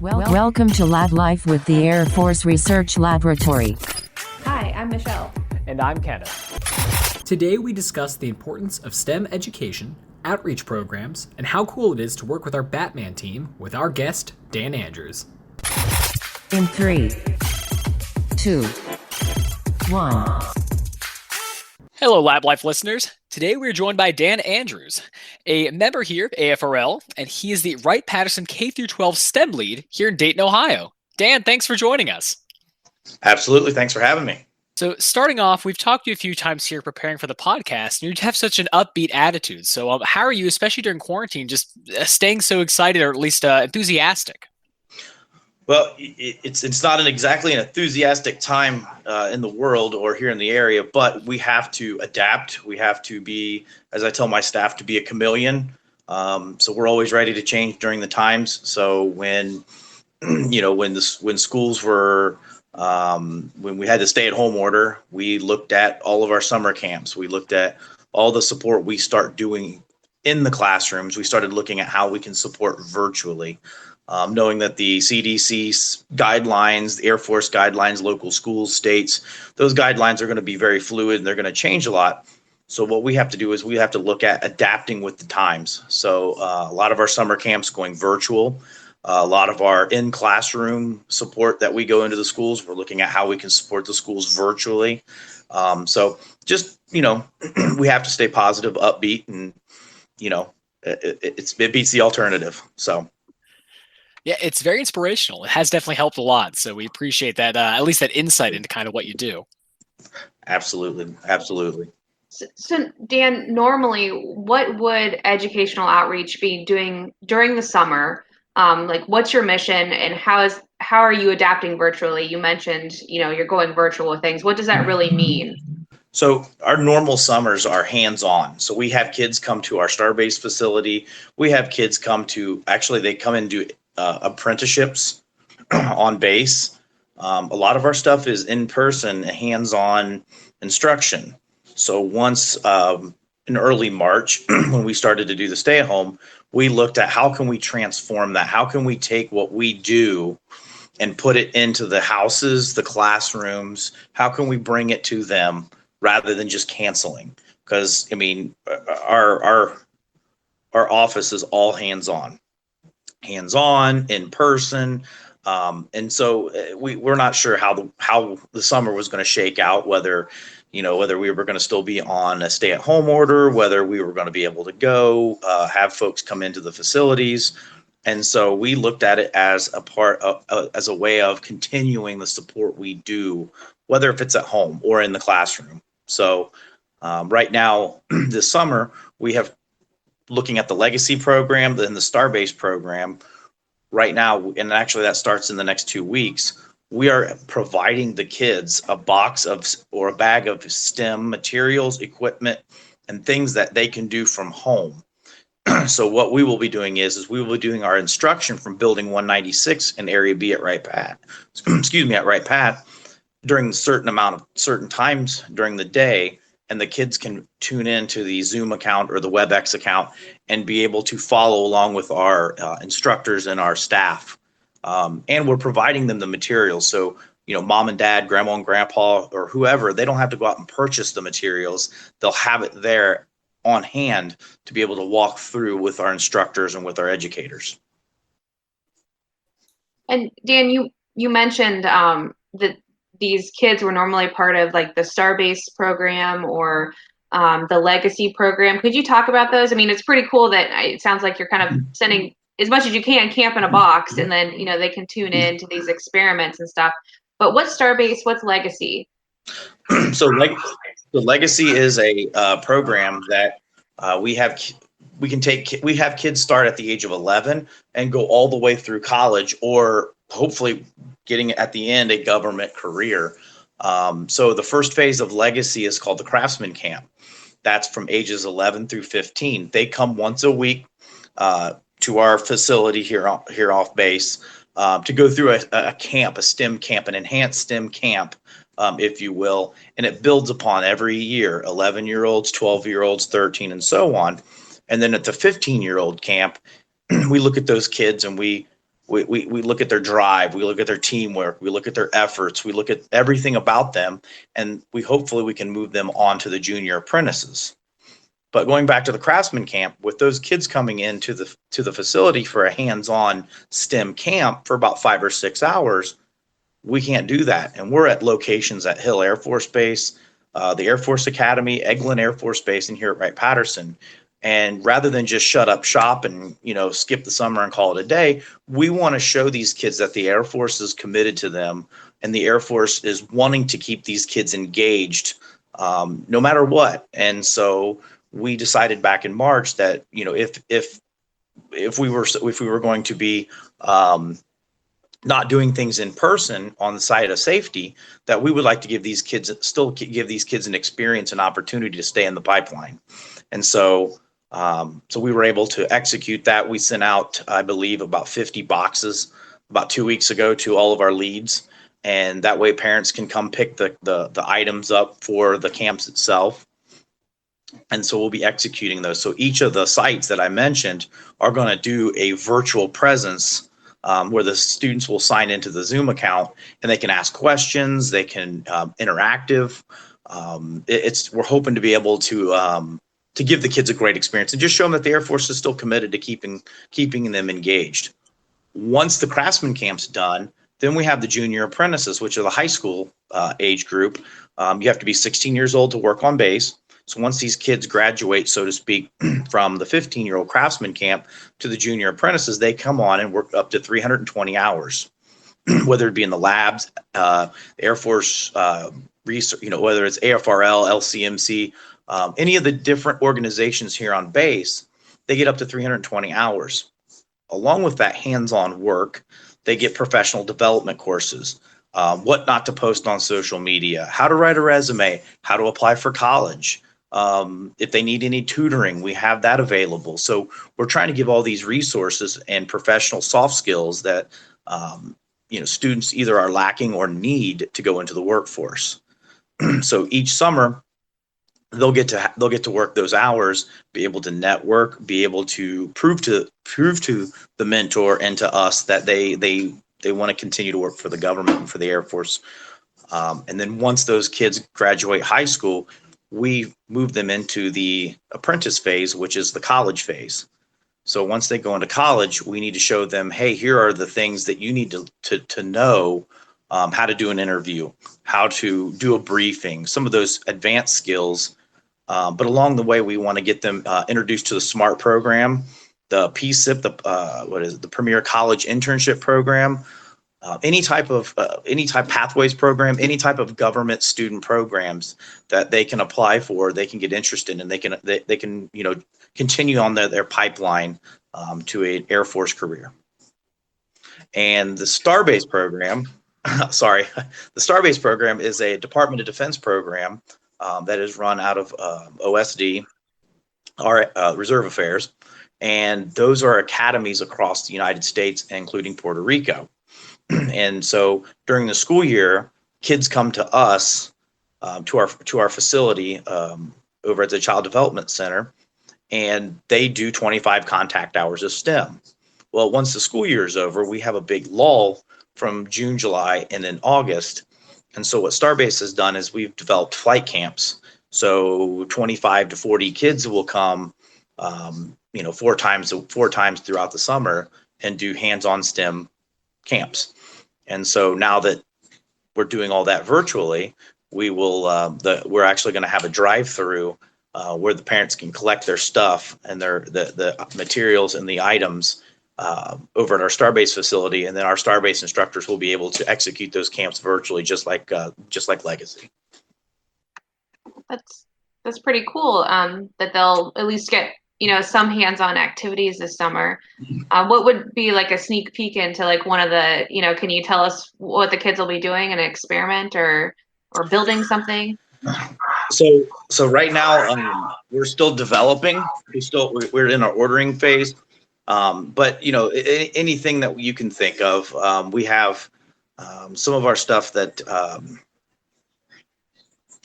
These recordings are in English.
Welcome to Lab Life with the Air Force Research Laboratory. Hi, I'm Michelle. And I'm Kenneth. Today we discuss the importance of STEM education, outreach programs, and how cool it is to work with our Batman team with our guest, Dan Andrews. In 3, 2, 1. Hello, Lab Life listeners. Today we're joined by Dan Andrews, a member here of AFRL, and he is the Wright Patterson K-12 STEM lead here in Dayton, Ohio. Dan, thanks for joining us. Absolutely. Thanks for having me. So starting off, we've talked to you a few times here preparing for the podcast, and you have such an upbeat attitude. So how are you, especially during quarantine, just staying so excited or at least enthusiastic? Well, it's not exactly an enthusiastic time in the world or here in the area, but we have to adapt. We have to be, as I tell my staff, to be a chameleon. So we're always ready to change during the times. So when schools were when we had the stay-at-home order, we looked at all of our summer camps. We looked at all the support we start doing in the classrooms. We started looking at how we can support virtually. Knowing that the CDC guidelines, the Air Force guidelines, local schools, states, those guidelines are going to be very fluid and they're going to change a lot. So what we have to do is we have to look at adapting with the times. So a lot of our summer camps going virtual, a lot of our in-classroom support that we go into the schools, we're looking at how we can support the schools virtually. So just, we have to stay positive, upbeat, and, it beats the alternative. So. Yeah, it's very inspirational. It has definitely helped a lot. So we appreciate that, at least that insight into kind of what you do. Absolutely. So Dan, normally, what would educational outreach be doing during the summer? What's your mission and how are you adapting virtually? You mentioned, you're going virtual with things. What does that really mean? So our normal summers are hands-on. So we have kids come to our Starbase facility. We have kids come and do apprenticeships on base. A lot of our stuff is in person, hands-on instruction. So once in early March, when we started to do the stay-at-home, we looked at how can we transform that? How can we take what we do and put it into the houses, the classrooms? How can we bring it to them rather than just canceling? Because our office is all hands-on in person. And so we're not sure how the summer was going to shake out, whether we were going to still be on a stay-at-home order, whether we were going to be able to go have folks come into the facilities. And so we looked at it as as a way of continuing the support we do, whether if it's at home or in the classroom. So right now, this summer, we have looking at the legacy program and the Starbase program right now, and actually that starts in the next 2 weeks. We are providing the kids a box or a bag of STEM materials, equipment, and things that they can do from home. So what we will be doing is we will be doing our instruction from Building 196 in Area B at Wright Pat. At Wright Pat during certain times during the day. And the kids can tune into the Zoom account or the WebEx account and be able to follow along with our instructors and our staff. And we're providing them the materials. So, mom and dad, grandma and grandpa, or whoever, they don't have to go out and purchase the materials. They'll have it there on hand to be able to walk through with our instructors and with our educators. And Dan, you mentioned that these kids were normally part of the Starbase program or the legacy program. Could you talk about those? It's pretty cool that it sounds like you're kind of sending as much as you can camp in a box, and then, they can tune in to these experiments and stuff. But what's Starbase? What's legacy? So the legacy is a program that we have kids start at the age of 11 and go all the way through college, or hopefully getting at the end a government career. So the first phase of legacy is called the Craftsman Camp. That's from ages 11 through 15. They come once a week to our facility here off base to go through a camp, a STEM camp, an enhanced STEM camp, if you will. And it builds upon every year, 11-year-olds, 12-year-olds, 13, and so on. And then at the 15-year-old camp, we look at those kids and we we look at their drive, we look at their teamwork, we look at their efforts, we look at everything about them, and hopefully we can move them on to the junior apprentices. But going back to the craftsman camp, with those kids coming into the facility for a hands-on STEM camp for about 5 or 6 hours, we can't do that. And we're at locations at Hill Air Force Base, the Air Force Academy, Eglin Air Force Base, and here at Wright Patterson. And rather than just shut up shop and, skip the summer and call it a day, we want to show these kids that the Air Force is committed to them, and the Air Force is wanting to keep these kids engaged no matter what. And so we decided back in March that, if we were going to be not doing things in person on the side of safety, that we would like to give these kids an experience and opportunity to stay in the pipeline. And so we were able to execute that. We sent out, I believe, about 50 boxes about 2 weeks ago to all of our leads. And that way parents can come pick the items up for the camps itself. And so we'll be executing those. So each of the sites that I mentioned are going to do a virtual presence where the students will sign into the Zoom account and they can ask questions, they can interactive. We're hoping to be able to give the kids a great experience and just show them that the Air Force is still committed to keeping them engaged. Once the craftsman camp's done, then we have the junior apprentices, which are the high school age group. You have to be 16 years old to work on base. So once these kids graduate, so to speak, from the 15-year-old craftsman camp to the junior apprentices, they come on and work up to 320 hours, whether it be in the labs, Air Force research, whether it's AFRL, LCMC, any of the different organizations here on base, they get up to 320 hours. Along with that hands-on work, they get professional development courses, what not to post on social media, how to write a resume, how to apply for college. If they need any tutoring, we have that available. So we're trying to give all these resources and professional soft skills that students either are lacking or need to go into the workforce. So each summer, they'll get to work those hours, be able to network, be able to prove to the mentor and to us that they want to continue to work for the government and for the Air Force. And then once those kids graduate high school, we move them into the apprentice phase, which is the college phase. So once they go into college, we need to show them, hey, here are the things that you need to know, how to do an interview, how to do a briefing, some of those advanced skills. But along the way, we want to get them introduced to the SMART program, the PSIP, the Premier College Internship Program, any type pathways program, any type of government student programs that they can apply for, they can get interested in, and they can continue on their pipeline to an Air Force career. And the Starbase program, the Starbase program is a Department of Defense program that is run out of OSD, our Reserve Affairs, and those are academies across the United States, including Puerto Rico. And so during the school year, kids come to us, to our facility over at the Child Development Center, and they do 25 contact hours of STEM. Well, once the school year is over, we have a big lull from June, July, and then August. And so what Starbase has done is we've developed flight camps. So 25 to 40 kids will come, 4 times throughout the summer and do hands-on STEM camps. And so now that we're doing all that virtually, we're actually going to have a drive-through where the parents can collect their stuff and the materials and the items over at our Starbase facility, and then our Starbase instructors will be able to execute those camps virtually, just like Legacy. That's pretty cool. That they'll at least get some hands-on activities this summer. What would be like a sneak peek into like one of the can you tell us what the kids will be doing, an experiment or building something? So right now we're still developing. We're in our ordering phase. But anything that you can think of, we have some of our stuff that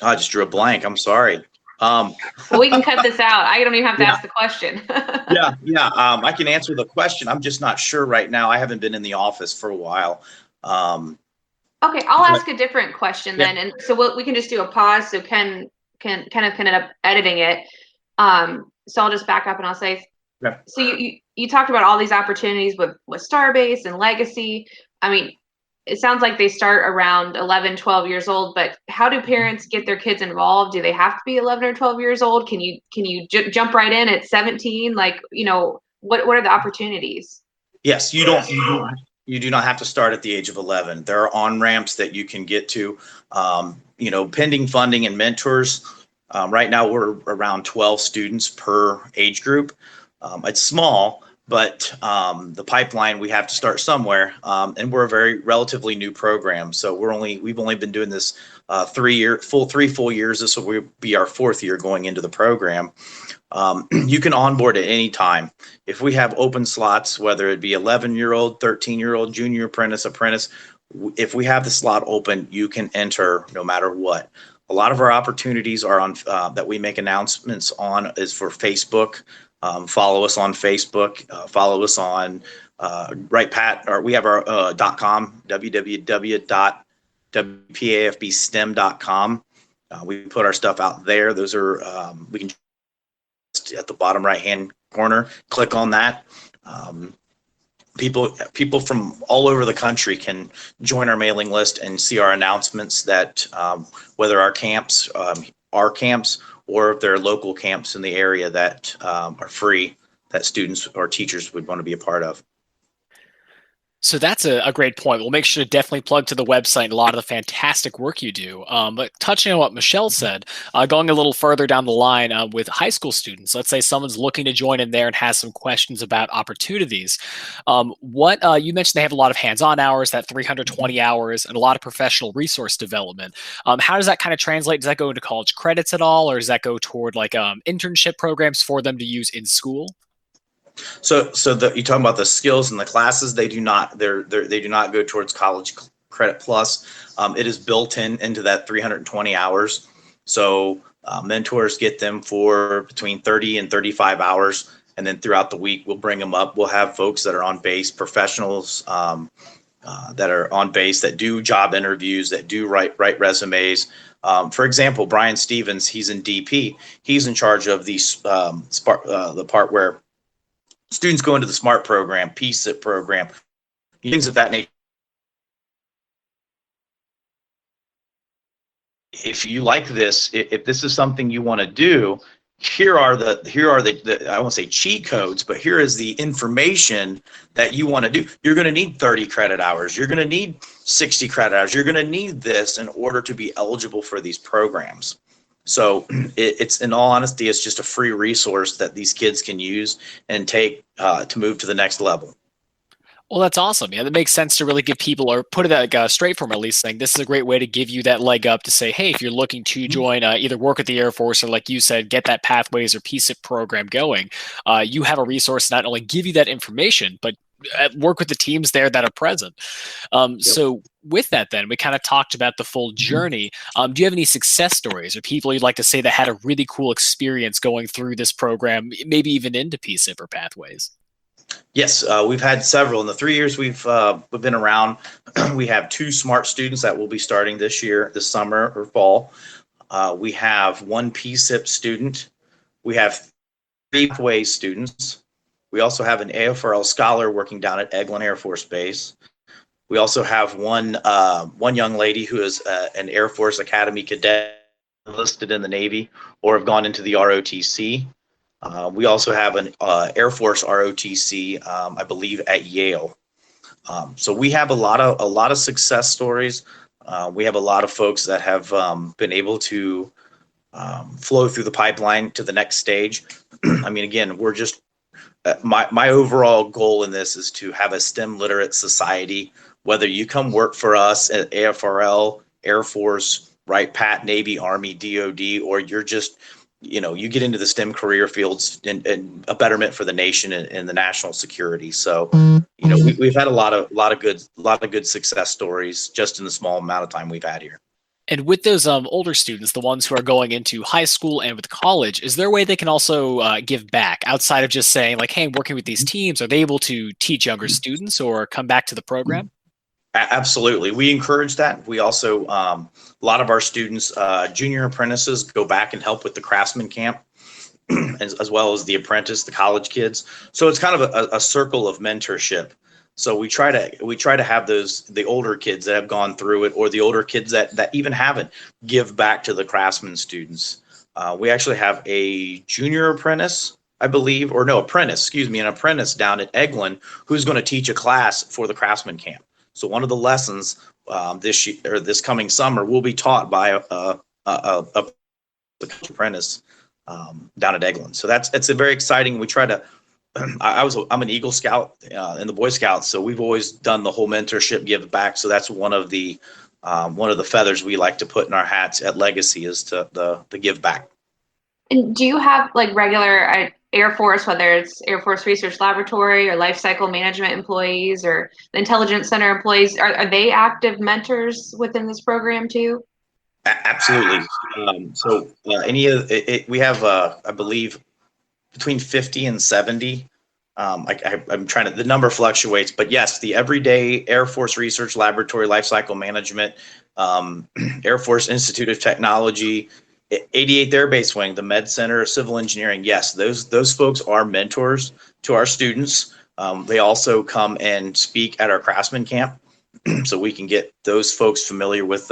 I just drew a blank. I'm sorry. Um, Well, we can cut this out. I don't even have to Yeah. ask the question. yeah. I can answer the question. I'm just not sure right now. I haven't been in the office for a while. Okay, I'll But- ask a different question Yeah. then, and so we can just do a pause so Ken can end up editing it. So I'll just back up and I'll say, Yeah. so you talked about all these opportunities with Starbase and Legacy. I mean, it sounds like they start around 11, 12 years old, but how do parents get their kids involved? Do they have to be 11 or 12 years old? Can you jump right in at 17? Like, what are the opportunities? Yes, you do not have to start at the age of 11. There are on-ramps that you can get to, pending funding and mentors. Right now we're around 12 students per age group. It's small, but the pipeline, we have to start somewhere. And we're a very relatively new program. So we've only been doing this 3 full years. This will be our 4th year going into the program. You can onboard at any time. If we have open slots, whether it be 11-year-old, 13-year-old, junior apprentice, if we have the slot open, you can enter no matter what. A lot of our opportunities are on that we make announcements on is for Facebook. Follow us on Facebook. Follow us on Wright Pat, or we have our .com, www.wpafbstem.com. We put our stuff out there. Those are we can at the bottom right hand corner, click on that. People from all over the country can join our mailing list and see our announcements that whether our camps or if they're local camps in the area that are free, that students or teachers would want to be a part of. So that's a great point. We'll make sure to definitely plug to the website and a lot of the fantastic work you do. But touching on what Michelle said, going a little further down the line with high school students, let's say someone's looking to join in there and has some questions about opportunities. What you mentioned, they have a lot of hands-on hours, that 320 hours, and a lot of professional resource development. How does that kind of translate? Does that go into college credits at all, or does that go toward like internship programs for them to use in school? So you're talking about the skills and the classes. They do not. They do not go towards college credit plus. It is built into that 320 hours. So mentors get them for between 30 and 35 hours, and then throughout the week we'll bring them up. We'll have folks that are on base, professionals that are on base, that do job interviews, that do write resumes. For example, Brian Stevens, he's in DP. He's in charge of the part where students go into the SMART program, PSIP program, things of that nature. If you like this, if this is something you want to do, here are the I won't say cheat codes, but here is the information that you want to do. You're going to need 30 credit hours. You're going to need 60 credit hours. You're going to need this in order to be eligible for these programs. So it's, in all honesty, it's just a free resource that these kids can use and take to move to the next level. Well, that's awesome. Yeah, that makes sense to really give people, or put it like straight from at least saying this is a great way to give you that leg up to say, hey, if you're looking to join, either work at the Air Force or, like you said, get that Pathways or PSIP program going, you have a resource to not only give you that information, but work with the teams there that are present. So with that, then we kind of talked about the full journey. Do you have any success stories or people you'd like to say that had a really cool experience going through this program, maybe even into PSIP or Pathways? Yes, we've had several in the 3 years we've been around. We have 2 SMART students that will be starting this summer or fall. We have 1 PSIP student. We have 3 Pathways students. We also have an AFRL scholar working down at Eglin Air Force Base. We also have one young lady who is an Air Force Academy cadet enlisted in the Navy or have gone into the ROTC. We also have an Air Force ROTC, I believe, at Yale. So we have a lot of success stories. We have a lot of folks that have been able to flow through the pipeline to the next stage. I mean, again, we're just my overall goal in this is to have a STEM literate society. Whether you come work for us at AFRL, Air Force, Wright, Pat, Navy, Army, DoD, or you're just you get into the STEM career fields and a betterment for the nation and the national security. So, we've had a lot of good success stories just in the small amount of time we've had here. And with those older students, the ones who are going into high school and with college, is there a way they can also give back outside of just saying like, "Hey, I'm working with these teams"? Are they able to teach younger students or come back to the program? Absolutely. We encourage that. We also, a lot of our students, junior apprentices, go back and help with the craftsman camp, as well as the apprentice, the college kids. So it's kind of a circle of mentorship. So we try to have the older kids that have gone through it, or the older kids that even haven't, give back to the craftsman students. We actually have a junior apprentice, I believe, or no, apprentice, excuse me, an apprentice down at Eglin who's going to teach a class for the craftsman camp. So one of the lessons this year, or this coming summer, will be taught by a apprentice down at Eglin. So it's a very exciting. We try to. I'm an Eagle Scout in the Boy Scouts, so we've always done the whole mentorship give back. So that's one of the feathers we like to put in our hats at Legacy, is to the give back. And do you have like regular Air Force, whether it's Air Force Research Laboratory or Life Cycle Management employees or the Intelligence Center employees, are they active mentors within this program too? Absolutely. Any of it, we have, I believe, between 50 and 70. I'm trying to, the number fluctuates, but yes, the everyday Air Force Research Laboratory, Life Cycle Management, Air Force Institute of Technology, 88th Air Base Wing, the Med Center, Civil Engineering. Yes, those folks are mentors to our students. They also come and speak at our craftsman camp, so we can get those folks familiar with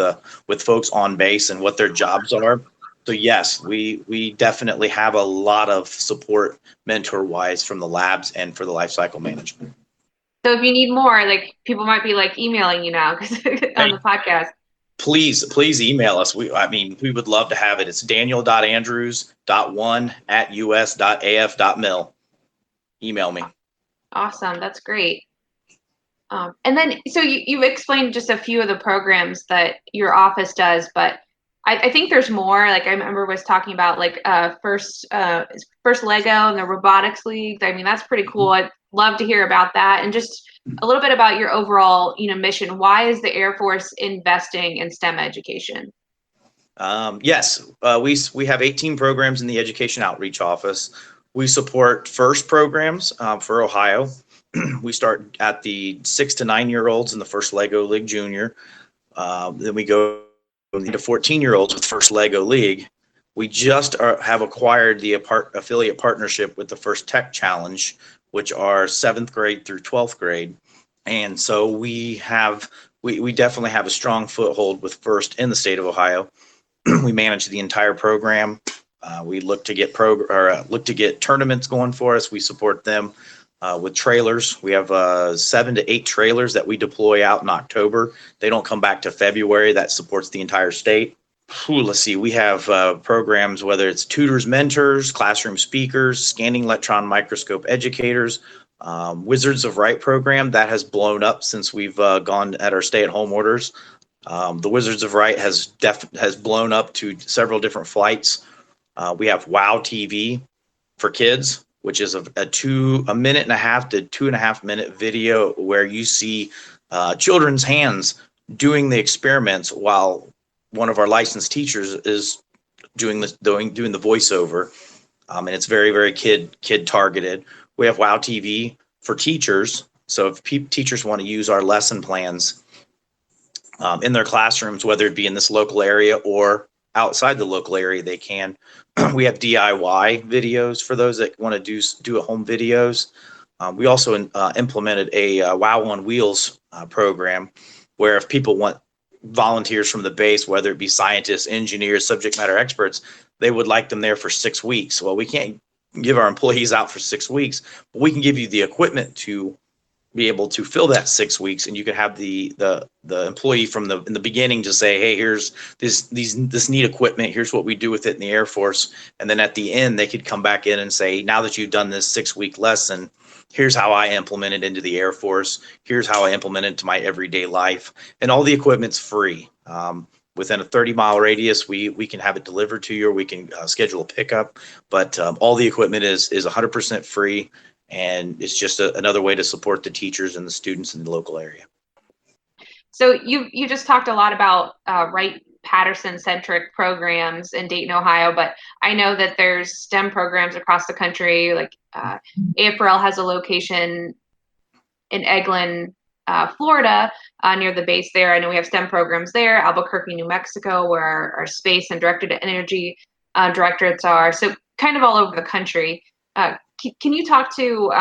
folks on base and what their jobs are. So yes, we definitely have a lot of support mentor-wise from the labs and for the life cycle management. So if you need more, like people might be like emailing you now because on the podcast. Please email us. We would love to have it. It's daniel.andrews.1@us.af.mil. Email me. Awesome. That's great. And then, so you've explained just a few of the programs that your office does, but I think there's more. Like I remember was talking about like first Lego and the robotics league. I mean, that's pretty cool. I'd love to hear about that, and just a little bit about your overall, mission. Why is the Air Force investing in STEM education? Yes, we have 18 programs in the Education Outreach Office. We support FIRST programs for Ohio. We start at the 6 to 9-year-olds in the First Lego League Junior. Then we go to 14-year-olds with First Lego League. We just have acquired the affiliate partnership with the First Tech Challenge, which are 7th grade through 12th grade. And so we definitely have a strong foothold with First in the state of Ohio. We manage the entire program. We look to get tournaments going for us. We support them with trailers. We have 7 to 8 trailers that we deploy out in October. They don't come back to February. That supports the entire state. Let's see. We have programs, whether it's tutors, mentors, classroom speakers, scanning electron microscope educators, Wizards of Wright program that has blown up since we've gone at our stay-at-home orders. The Wizards of Wright has blown up to several different flights. We have WOW TV for kids, which is a 1.5 to 2.5 minute video where you see children's hands doing the experiments while one of our licensed teachers is doing the voiceover, and it's very, very kid targeted. We have WOW TV for teachers, so if teachers want to use our lesson plans in their classrooms, whether it be in this local area or outside the local area, they can. We have DIY videos for those that want to do at home videos. We also implemented a WOW on Wheels program, where if people want volunteers from the base, whether it be scientists, engineers, subject matter experts, they would like them there for 6 weeks. Well, we can't give our employees out for 6 weeks, but we can give you the equipment to be able to fill that 6 weeks, and you can have the employee in the beginning to say, hey, here's this neat equipment, here's what we do with it in the Air Force, and then at the end they could come back in and say, now that you've done this 6-week lesson, here's how I implement it into the Air Force, here's how I implement it into my everyday life, and all the equipment's free. Within a 30-mile radius, we can have it delivered to you, or we can schedule a pickup, but all the equipment is 100% free. And it's just another way to support the teachers and the students in the local area. So you just talked a lot about Wright Patterson centric programs in Dayton, Ohio, but I know that there's STEM programs across the country. Like AFRL has a location in Eglin, Florida, near the base there. I know we have STEM programs there. Albuquerque, New Mexico, where our space and directed energy directorates are. So kind of all over the country. Can you talk to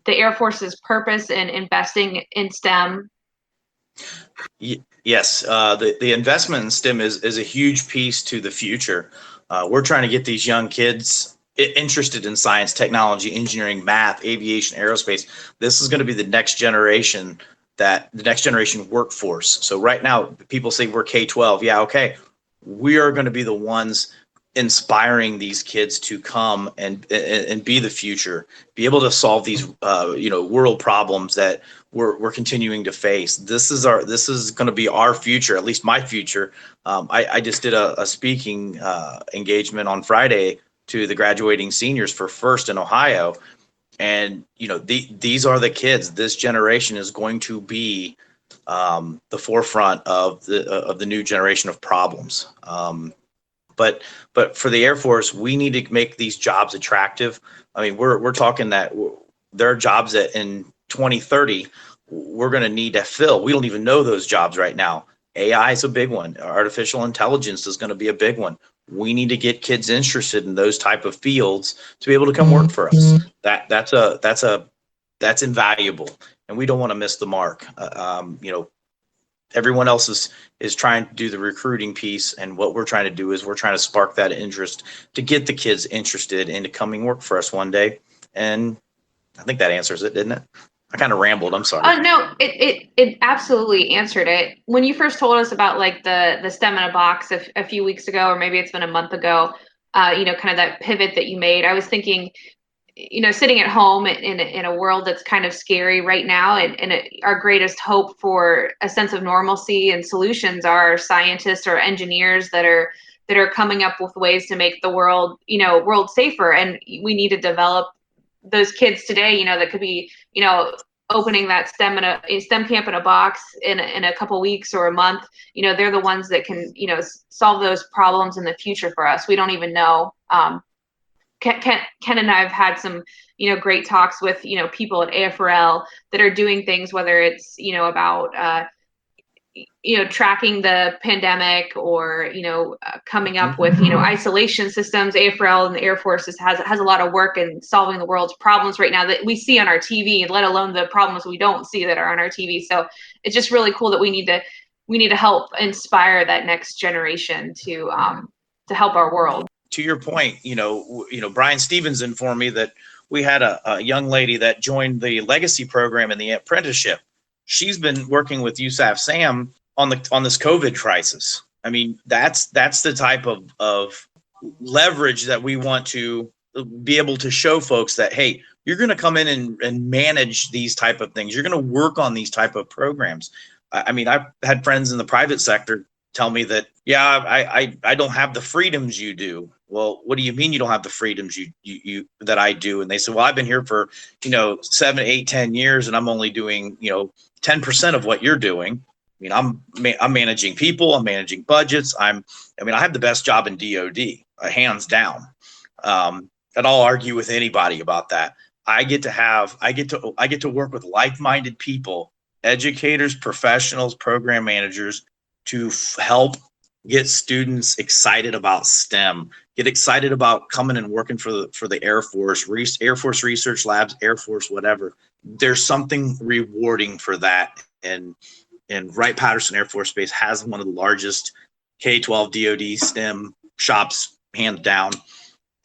the Air Force's purpose in investing in STEM? Yes, the investment in STEM is a huge piece to the future. We're trying to get these young kids interested in science, technology, engineering, math, aviation, aerospace. This is going to be the next generation, workforce. So right now, people say we're K-12. Yeah, okay. We are going to be the ones inspiring these kids to come and be the future, be able to solve these world problems that we're continuing to face. This is going to be our future, at least my future. I just did a speaking engagement on Friday to the graduating seniors for FIRST in Ohio, and these are the kids. This generation is going to be the forefront of the new generation of problems. But for the Air Force, we need to make these jobs attractive. I mean, we're talking that there are jobs that in 2030 we're going to need to fill. We don't even know those jobs right now. AI is a big one. Artificial intelligence is going to be a big one. We need to get kids interested in those type of fields to be able to come work for us. That's invaluable, and we don't want to miss the mark. Everyone else is trying to do the recruiting piece, and what we're trying to do is we're trying to spark that interest to get the kids interested into coming work for us one day. And I think that answers it, didn't it? I kind of rambled. I'm sorry. No, it absolutely answered it. When you first told us about like the STEM in a box a few weeks ago, or maybe it's been a month ago, kind of that pivot that you made, I was thinking, sitting at home in a world that's kind of scary right now, and our greatest hope for a sense of normalcy and solutions are scientists or engineers that are coming up with ways to make the world safer. And we need to develop those kids today, that could be, opening that STEM camp in a box in a couple weeks or a month. They're the ones that can, solve those problems in the future for us. We don't even know. Ken and I have had some, great talks with, people at AFRL that are doing things, whether it's, about, tracking the pandemic, or, coming up with, isolation systems. AFRL and the Air Force has a lot of work in solving the world's problems right now that we see on our TV, let alone the problems we don't see that are on our TV. So it's just really cool that we need to help inspire that next generation to help our world. To your point, Brian Stevens informed me that we had a young lady that joined the legacy program in the apprenticeship. She's been working with USAF SAM on this COVID crisis. I mean, that's the type of leverage that we want to be able to show folks that, hey, you're going to come in and manage these type of things. You're going to work on these type of programs. I mean, I've had friends in the private sector tell me that, yeah, I don't have the freedoms you do. Well, what do you mean you don't have the freedoms you that I do? And they said, well, I've been here for 7, 8, 10 years, and I'm only doing 10% of what you're doing. I mean, I'm managing people, I'm managing budgets. I have the best job in DoD, hands down. And I'll argue with anybody about that. I get to work with like-minded people, educators, professionals, program managers, to help get students excited about STEM, get excited about coming and working for the Air Force, Air Force Research Labs, Air Force, whatever. There's something rewarding for that. And Wright Patterson Air Force Base has one of the largest K-12 DoD STEM shops, hands down.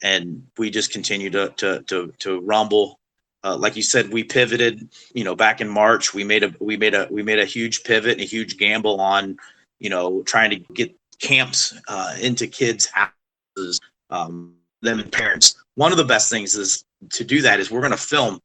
And we just continue to rumble. Like you said, we pivoted, back in March. We made a huge pivot and a huge gamble on, trying to get camps into kids' houses, them and parents. One of the best things is to do that is we're going to film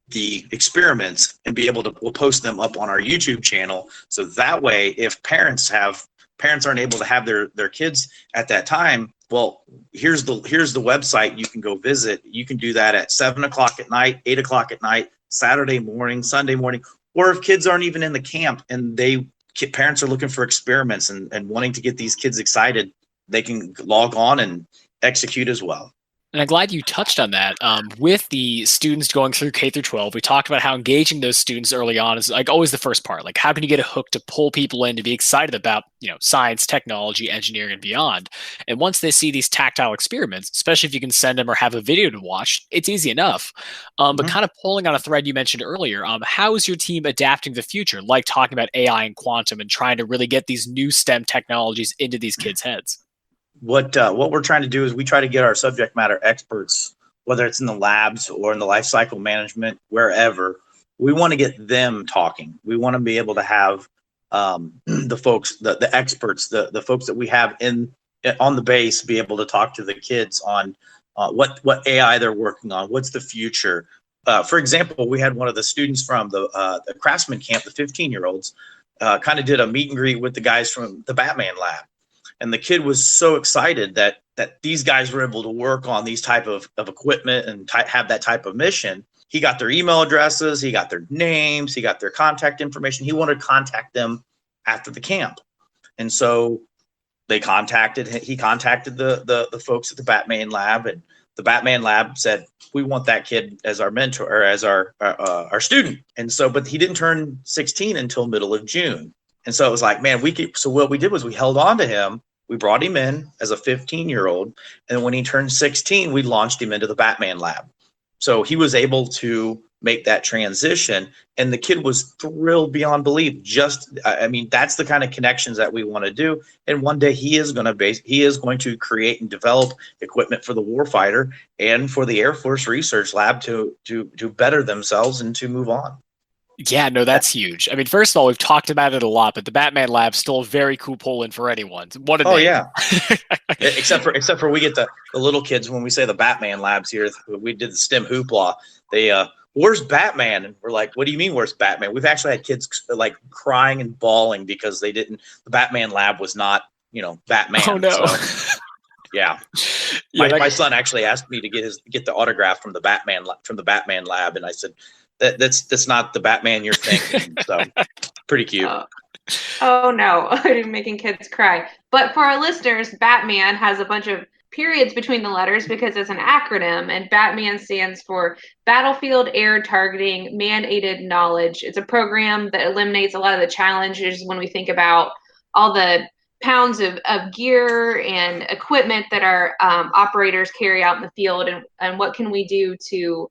the experiments and we'll post them up on our YouTube channel. So that way, if parents aren't able to have their kids at that time, well, here's the website you can go visit. You can do that at 7:00 at night, 8:00 at night, Saturday morning, Sunday morning, or if kids aren't even in the camp and they parents are looking for experiments and wanting to get these kids excited, they can log on and execute as well. And I'm glad you touched on that. With the students going through K through 12, we talked about how engaging those students early on is like always the first part. Like, how can you get a hook to pull people in to be excited about, science, technology, engineering, and beyond? And once they see these tactile experiments, especially if you can send them or have a video to watch, it's easy enough. But kind of pulling on a thread you mentioned earlier, how is your team adapting to the future, like talking about AI and quantum and trying to really get these new STEM technologies into these kids' heads? What we're trying to do is we try to get our subject matter experts, whether it's in the labs or in the life cycle management, wherever. We want to get them talking. We want to be able to have the folks, the experts, the folks that we have on the base, be able to talk to the kids on what AI they're working on, what's the future. For example, we had one of the students from the Craftsman camp, the 15-year-olds, kind of did a meet and greet with the guys from the Batman lab. And the kid was so excited that these guys were able to work on these type of equipment and have that type of mission. He got their email addresses, he got their names, he got their contact information. He wanted to contact them after the camp. And so he contacted the folks at the Batman lab, and the Batman lab said, we want that kid as our mentor or as our student. And so, but he didn't turn 16 until middle of June. And so it was like, man, so what we did was we held on to him. We brought him in as a 15-year-old. And when he turned 16, we launched him into the Batman lab. So he was able to make that transition. And the kid was thrilled beyond belief. That's the kind of connections that we want to do. And one day he is going to create and develop equipment for the warfighter and for the Air Force Research Lab to better themselves and to move on. Yeah, no, that's huge. I mean, first of all, we've talked about it a lot, but the Batman Lab's still a very cool pull-in for anyone. What a name. Yeah. except for we get the little kids when we say the Batman Labs here. We did the STEM hoopla. They where's Batman? And we're like, what do you mean where's Batman? We've actually had kids like crying and bawling because the Batman Lab was not Batman. Oh no. So, yeah. My son actually asked me to get the autograph from the Batman Lab, and I said, that's not the Batman you're thinking. So pretty cute. Oh no, I'm making kids cry. But for our listeners, Batman has a bunch of periods between the letters because it's an acronym, and Batman stands for Battlefield Air Targeting Man-Aided Knowledge. It's a program that eliminates a lot of the challenges when we think about all the pounds of gear and equipment that our operators carry out in the field, and what can we do to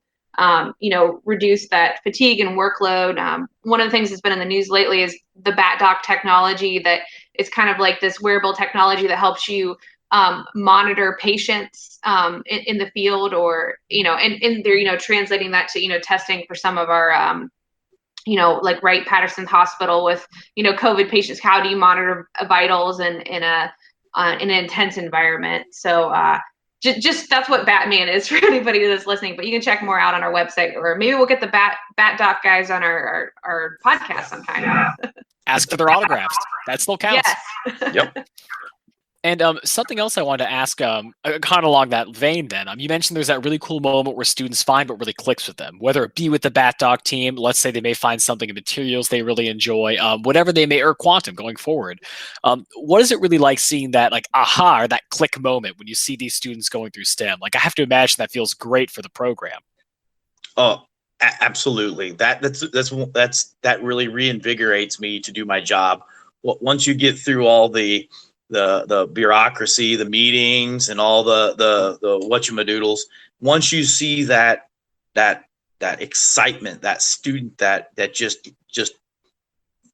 reduce that fatigue and workload. One of the things that's been in the news lately is the BatDoc technology, that is kind of like this wearable technology that helps you monitor patients in the field, or and they're translating that to testing for some of our like Wright Patterson Hospital with COVID patients. How do you monitor vitals in an intense environment? So just that's what Batman is for anybody that's listening. But you can check more out on our website, or maybe we'll get the BatDoc guys on our podcast sometime. Ask for their autographs. That still counts. Yes. Yep. And something else I wanted to ask, kind of along that vein then, you mentioned there's that really cool moment where students find what really clicks with them, whether it be with the BatDoc team. Let's say they may find something in materials they really enjoy, whatever they may, or quantum going forward. What is it really like seeing that like aha, or that click moment when you see these students going through STEM? Like, I have to imagine that feels great for the program. Oh, absolutely. That really reinvigorates me to do my job. Well, once you get through all the bureaucracy, the meetings, and all the whatchamadoodles, once you see that excitement, that student that just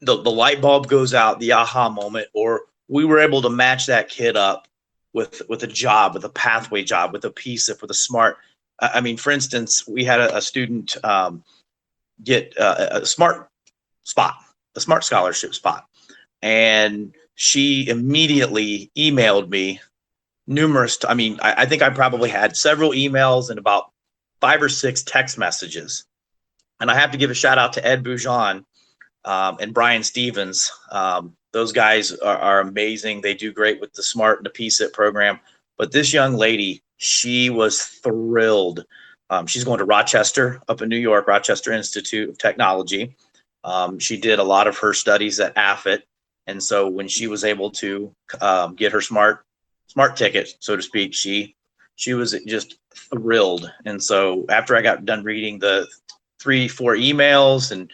the light bulb goes out, the aha moment, or we were able to match that kid up with a job, with a pathway job, with a PSIP, with a smart. I mean, for instance, we had a student get a smart scholarship spot, and she immediately emailed me I think I probably had several emails and about 5 or 6 text messages. And I have to give a shout out to Ed Boujon and Brian Stevens. Those guys are amazing. They do great with the SMART and the PSIP program. But this young lady, she was thrilled. She's going to Rochester, up in New York, Rochester Institute of Technology. She did a lot of her studies at AFIT. And so when she was able to get her smart ticket, so to speak, she was just thrilled. And so after I got done reading the 3-4 emails and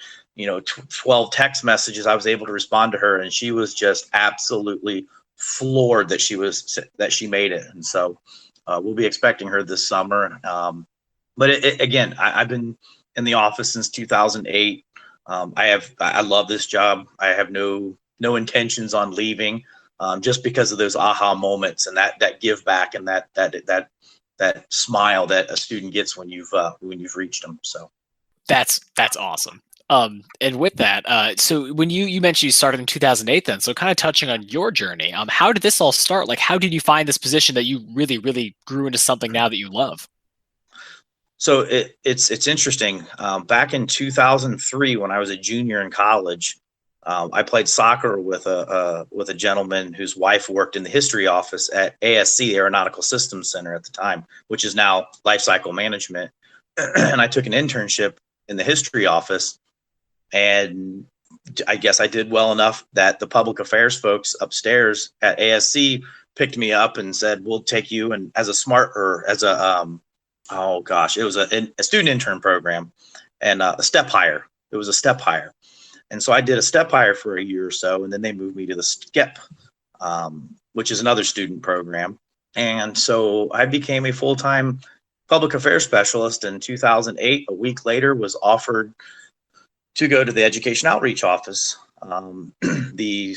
12 text messages, I was able to respond to her, and she was just absolutely floored that she made it. And so we'll be expecting her this summer. But again, I've been in the office since 2008. I love this job. I have no intentions on leaving, just because of those aha moments and that give back and that smile that a student gets when you've reached them. So that's awesome. And with that, so when you mentioned you started in 2008, then, so kind of touching on your journey, how did this all start? Like, how did you find this position that you really, really grew into something now that you love? So it's interesting. Back in 2003, when I was a junior in college, I played soccer with a gentleman whose wife worked in the history office at ASC, the Aeronautical Systems Center at the time, which is now Life Cycle Management. And I took an internship in the history office, and I guess I did well enough that the public affairs folks upstairs at ASC picked me up and said, "We'll take you." And as a it was a student intern program and a step hire. It was a step hire. And so I did a step hire for a year or so, and then they moved me to the SCEP, which is another student program. And so I became a full-time public affairs specialist in 2008. A week later, was offered to go to the education outreach office. The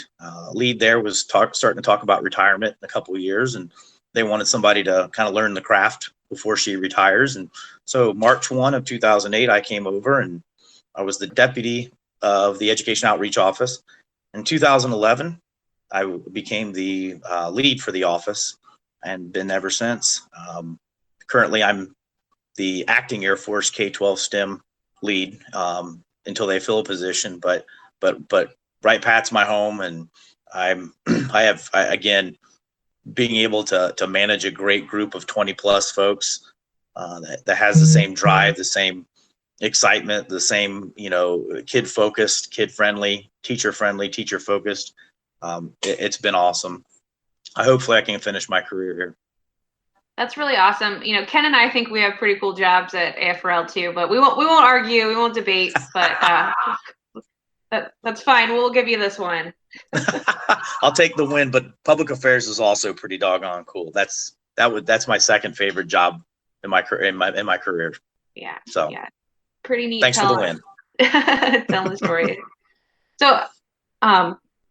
lead there was starting to talk about retirement in a couple of years, and they wanted somebody to kind of learn the craft before she retires. And so March 1 of 2008, I came over, and I was the deputy of the education outreach office. In 2011, I became the lead for the office and been ever since. Currently, I'm the acting Air Force K-12 STEM lead until they fill a position. But Wright Pat's my home, and again, being able to manage a great group of 20 plus folks that has the same drive, the same excitement, the same, kid focused, kid friendly, teacher focused. It's been awesome. Hopefully I can finish my career here. That's really awesome. Ken and I think we have pretty cool jobs at AFRL too, but we won't argue, we won't debate, but that's fine. We'll give you this one. I'll take the win, but public affairs is also pretty doggone cool. That's my second favorite job in my career. Yeah. So yeah, pretty neat. Thanks for the win. Telling the story. So,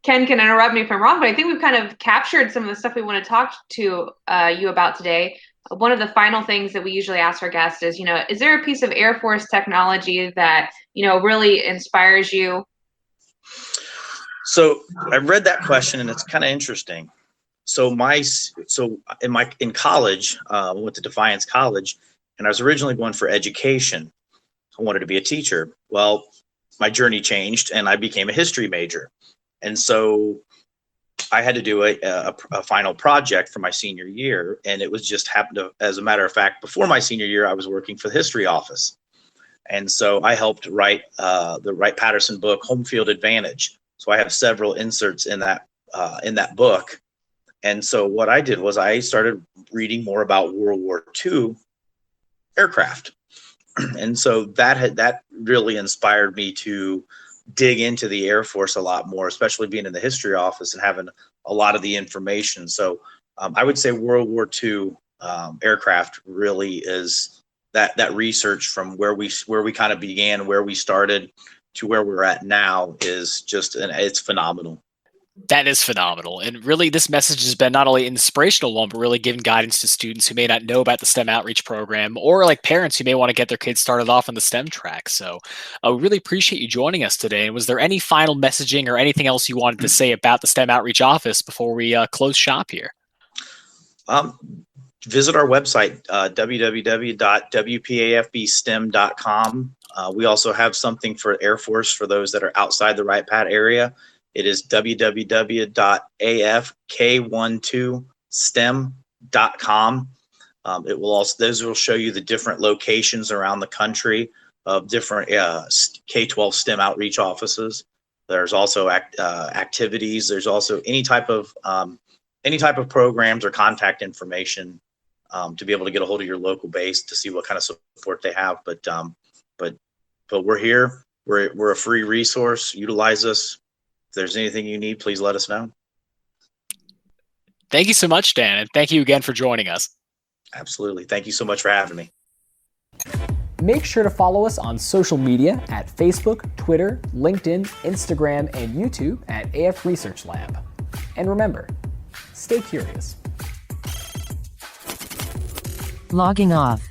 Ken can interrupt me if I'm wrong, but I think we've kind of captured some of the stuff we want to talk to you about today. One of the final things that we usually ask our guests is, is there a piece of Air Force technology that, really inspires you? So I read that question, and it's kind of interesting. So in college, I went to Defiance College, and I was originally going for education. I wanted to be a teacher. Well, my journey changed, and I became a history major. And so I had to do a final project for my senior year, and it was just happened to, as a matter of fact, before my senior year, I was working for the history office. And so I helped write the Wright Patterson book, Home Field Advantage. So I have several inserts in that book. And so what I did was I started reading more about World War II aircraft. And so that really inspired me to dig into the Air Force a lot more, especially being in the history office and having a lot of the information. So I would say World War II aircraft really is that research from where we kind of began, where we started to where we're at now is it's phenomenal. That is phenomenal. And really, this message has been not only an inspirational one, but really giving guidance to students who may not know about the STEM outreach program, or like parents who may want to get their kids started off on the STEM track. So I really appreciate you joining us today. And was there any final messaging or anything else you wanted to say about the STEM outreach office before we close shop here? Visit our website, www.wpafbstem.com. We also have something for Air Force for those that are outside the Wright Pat area. It is www.afk12stem.com. Those will show you the different locations around the country of different K-12 STEM outreach offices. There's also activities. There's also any type of programs or contact information to be able to get a hold of your local base to see what kind of support they have. But we're here. We're a free resource. Utilize us. If there's anything you need, please let us know. Thank you so much, Dan, and thank you again for joining us. Absolutely. Thank you so much for having me. Make sure to follow us on social media at Facebook, Twitter, LinkedIn, Instagram, and YouTube at AF Research Lab. And remember, stay curious. Logging off.